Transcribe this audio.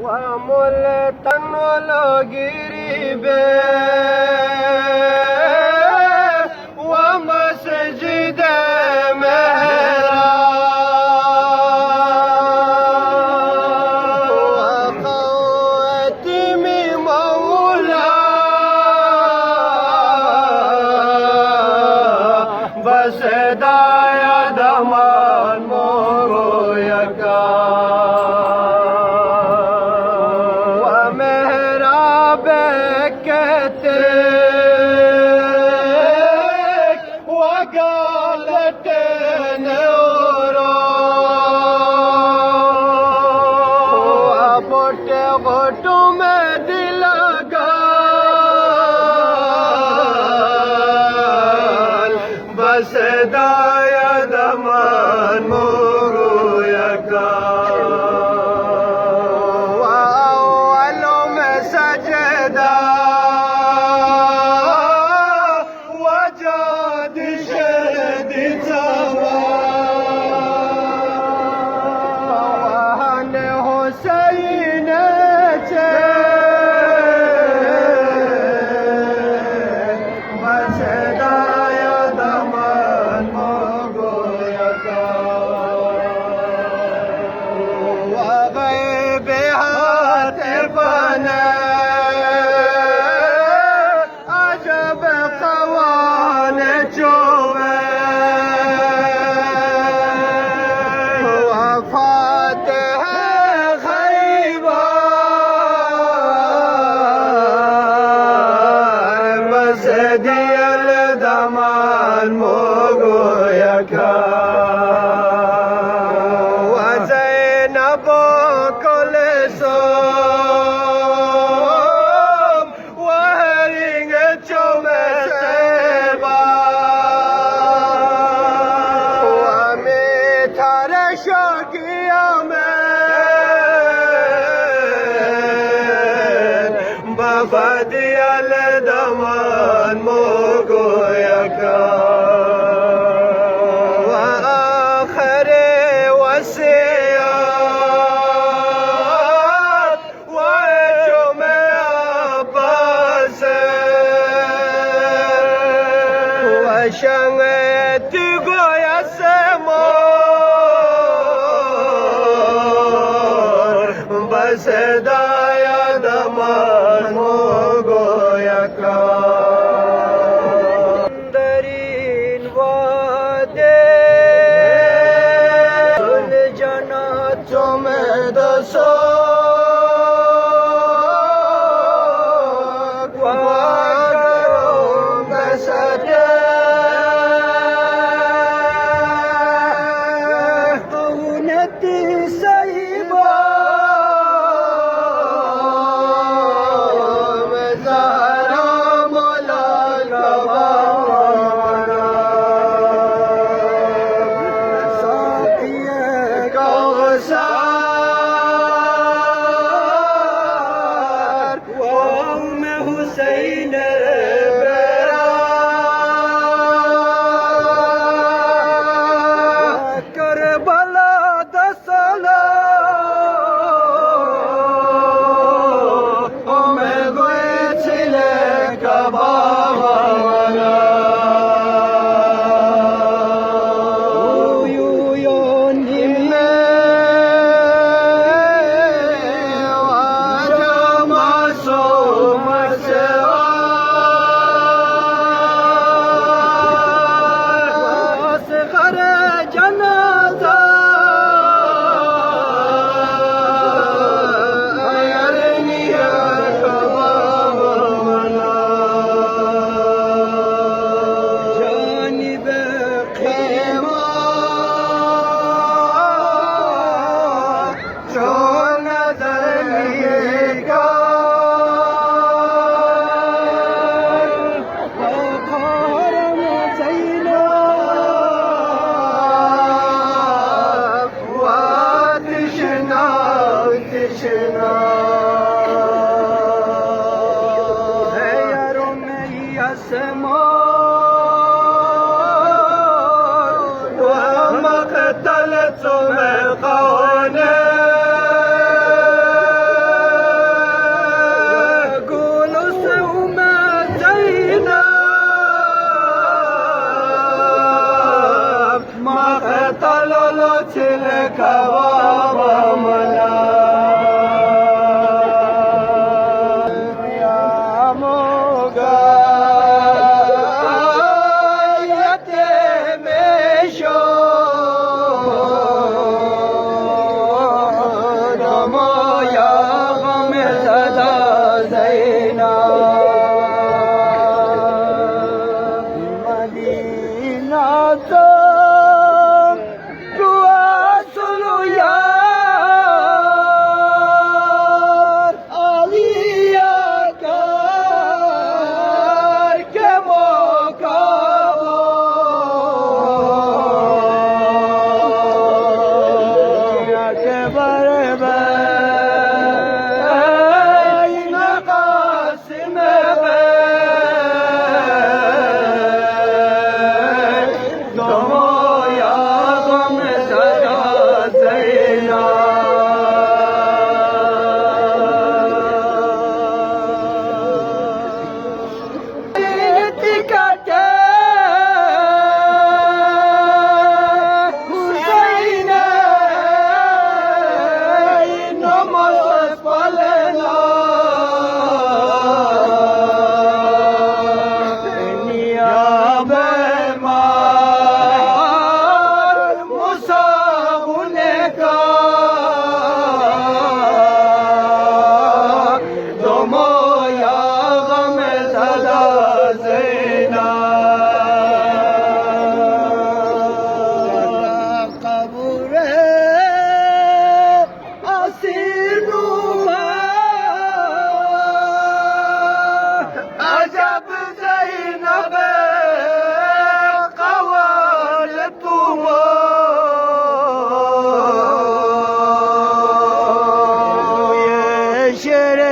وملتن القريبة ومسجد مهراب وخواتم مولى بس دايا دمان مورو يكا وقالت نورو وابوت غوتو مدلقال بس دايا دمان مورو يكا وأول مسجدا عجب قوان جوبه وفاته خيبر مسدي الدمان موغو يكا وزينب كلثوم وهرين جمسبا ومثال شوقي يومين بفدي الدمان موغو يكا وآخر وسيات وجمع عباس وشنت يا سمور بس دايا دمان موغو يكا درين وادي الجنات مدسوق وقرم بسده قونتي سيبا مزارا مولاك بابانا ساقي كوثر وأم حسين البرا كربلا دسلا أم قويت لك بابانا ومقتلت من قوانه